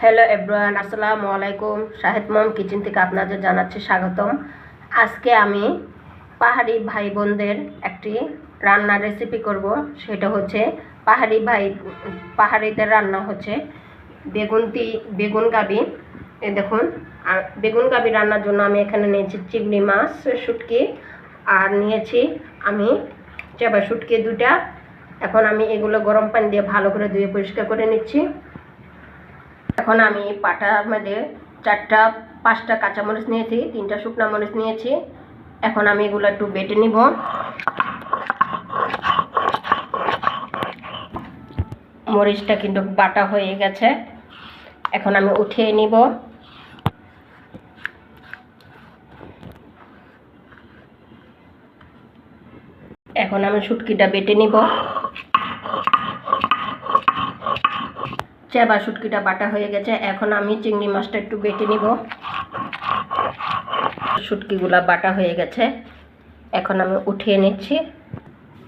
Hello everyone, আসসালামু আলাইকুম। শাহেদ মম kitchen থেকে আপনাদের জানাচ্ছি স্বাগতম। আজকে আমি পাহাড়ি ভাই বোনদের একটি রান্নার রেসিপি করব। সেটা হচ্ছে পাহাড়িদের রান্না হচ্ছে বেগুন গাবি। এই দেখুন, বেগুন গাবি রান্নার জন্য আমি এখানে নিয়েছি চিংড়ি মাছ, শুটকি, আর নিয়েছি আমি চেবা শুটকি দুটা। এখন আমি এগুলো গরম পানি দিয়ে ভালো করে ধুয়ে পরিষ্কার করে নিচ্ছি। এখন আমি পাটার মধ্যে 4-5টা কাঁচামরিচ নিয়েছি, 3টা শুকনো মরিচ নিয়েছি। এখন আমি এগুলো একটু বেটে নিব। মরিচটা কিন্তু বাটা হয়ে গেছে, এখন আমি উঠিয়ে নিব। এখন আমি শুটকিটা বেটে নিব। চেবা শুটকিটা বাটা হয়ে গেছে, এখন আমি চিংড়ি মাছটা একটু বেটে নিব। শুটকিগুলা বাটা হয়ে গেছে, এখন আমি উঠিয়ে নিচ্ছি।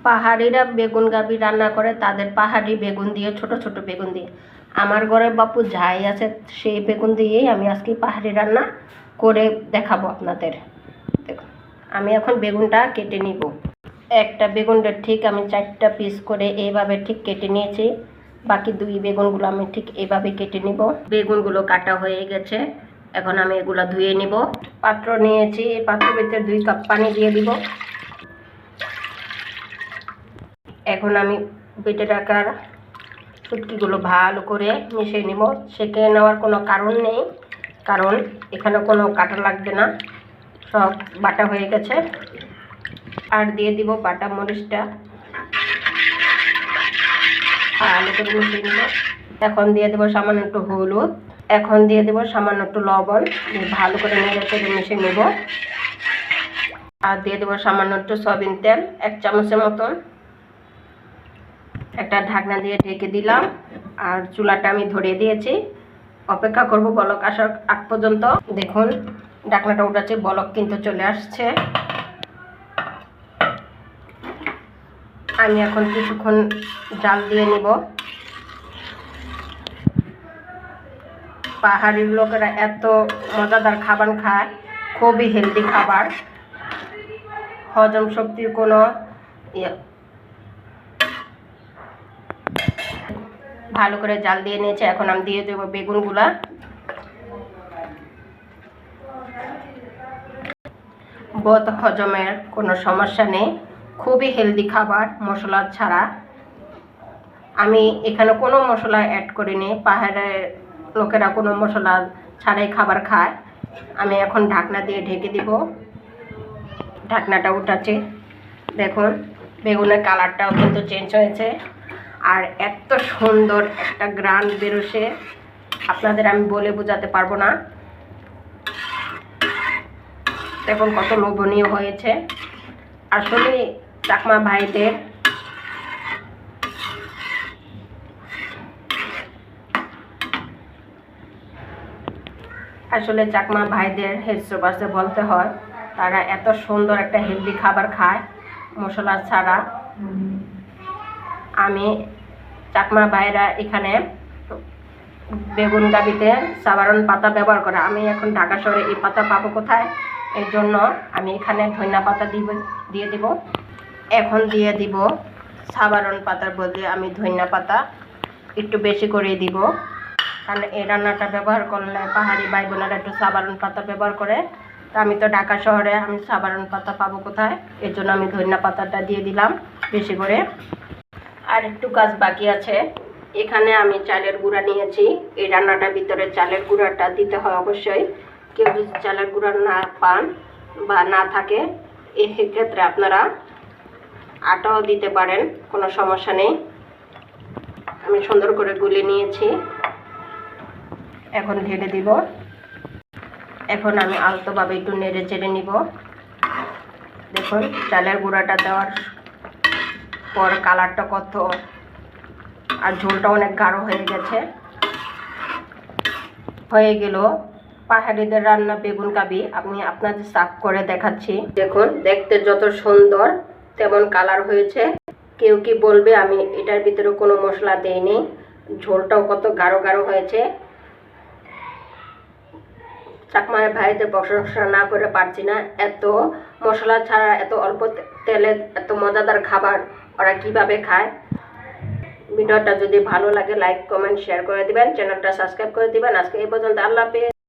পাহাড়িরা বেগুন গাবি রান্না করে তাদের পাহাড়ি বেগুন দিয়ে, ছোট ছোট বেগুন দিয়ে। আমার ঘরে বাপু যাই আছে সেই বেগুন দিয়েই আমি আজকে পাহাড়ি রান্না করে দেখাবো আপনাদের। দেখুন, আমি এখন বেগুনটা কেটে নিব। একটা বেগুনটা ঠিক আমি 4টা পিস করে এইভাবে ঠিক কেটে নিয়েছি। বাকি 2 বেগুনগুলো আমি ঠিক এইভাবে কেটে নিব। বেগুনগুলো কাটা হয়ে গেছে, এখন আমি এগুলো ধুয়ে নিব। পাত্র নিয়েছি, এই পাত্রের ভিতরে 2 কাপ পানি দিয়ে দিব। এখন আমি বেটে রাখার শুটকিগুলো ভালো করে মিশিয়ে নিব। সেঁকে নেওয়ার কোনো কারণ নেই, কারণ এখানে কোনো কাটা লাগবে না, সব বাটা হয়ে গেছে। আর দিয়ে দিব বাটা মরিচটা, ভালো করে মিশিয়ে নিব। এখন দিয়ে দেবো সামান্য একটু হলুদ, এখন দিয়ে দেবো সামান্য একটু লবণ, দিয়ে ভালো করে নেড়ে চেড়ে মিশিয়ে নেব। আর দিয়ে দেবো সামান্য একটু সয়াবিন তেল, 1 চামচের মতন। একটা ঢাকনা দিয়ে ঢেকে দিলাম, আর চুলাটা আমি ধরিয়ে দিয়েছি। অপেক্ষা করব বলক আসার আগ পর্যন্ত। দেখুন, ঢাকনাটা উঠাচ্ছে, বলক কিন্তু চলে আসছে। আমি এখন কিছুক্ষণ জাল দিয়ে নিব। পাহাড়ির লোকেরা এত মজাদার খাবার খায়, খুবই হেলদি খাবার, হজম শক্তির কোনো ভালো করে জাল দিয়ে নিয়েছে। এখন আমি দিয়ে দেবো বেগুনগুলা। বদ হজমের কোনো সমস্যা নেই, খুবই হেলদি খাবার, মশলা ছাড়া। আমি এখানে কোনো মশলা অ্যাড করিনি, পাহাড়ের লোকেরা কোনো মশলা ছাড়াই খাবার খায়। আমি এখন ঢাকনা দিয়ে ঢেকে দিব। ঢাকনাটা উঠাচ্ছি, দেখুন বেগুনের কালারটাও কিন্তু চেঞ্জ হয়েছে, আর এত সুন্দর একটা গ্রান বেরোছে, আপনাদের আমি বলে বোঝাতে পারবো না। দেখুন কত লোভনীয় হয়েছে। আসলে চাকমা ভাইদের হেডসোবাসে বলতে হয়, তারা এত সুন্দর একটা হেলদি খাবার খায় মশলা ছাড়া। আমি চাকমা ভাইরা এখানে বেগুন গাবিতে সাধারণ পাতা ব্যবহার করে। আমি এখন ঢাকা শহরে এই পাতা পাবো কোথায়, এর জন্য আমি এখানে ধনিয়া পাতা দিয়ে দিব। এখন দিয়ে দিব সাধারণ পাতার বদলে আমি ধনিয়া পাতা একটু বেশি করে দিব, কারণ এই রান্নাটা ব্যবহার করলে পাহাড়ি ভাই বোনেরা একটু সাধারণ পাতা ব্যবহার করে। তা আমি তো ঢাকা শহরে, আমি সাধারণ পাতা পাবো কোথায়, এর জন্য আমি ধনিয়া পাতাটা দিয়ে দিলাম বেশি করে। আর একটু কাজ বাকি আছে। এখানে আমি চালের গুঁড়া নিয়েছি। এই রান্নাটার ভিতরে চালের গুঁড়াটা দিতে হয় অবশ্যই। কেউ যদি চালের গুঁড়া না পান বা না থাকে, এক্ষেত্রে আপনারা আটাও দিতে পারেন, কোনো সমস্যা নেই। আমি সুন্দর করে গুলে নিয়েছি, এখন ঢেলে দিব। এখন আমি আলতোভাবে একটু নেড়ে চেড়ে নিব। দেখুন চালের গুঁড়াটা দেওয়ার পর কালারটা কত, আর ঝোলটা অনেক গাঢ় হয়ে গেছে। হয়ে গেল পাহাড়িদের রান্না বেগুন গাবি। আমি আপনাদের সার্ভ করে দেখাচ্ছি। দেখুন দেখতে যত সুন্দর তেমন কালার হয়েছে। কেউ কি বলবে আমি এটার ভিতরে কোনো মশলা দেইনি, ঝোলটাও কত গাঢ় গাঢ় হয়েছে। চাকমা ভাইদের প্রশংসা না করে পারছি না। এত মশলা ছাড়া, এত অল্প তেলে এত মজাদার খাবার ওরা কিভাবে খায়। ভিডিওটা যদি ভালো লাগে লাইক কমেন্ট শেয়ার করে দিবেন, চ্যানেলটা সাবস্ক্রাইব করে দিবেন। আজকে এই পর্যন্ত, আল্লাহ হাফেজ।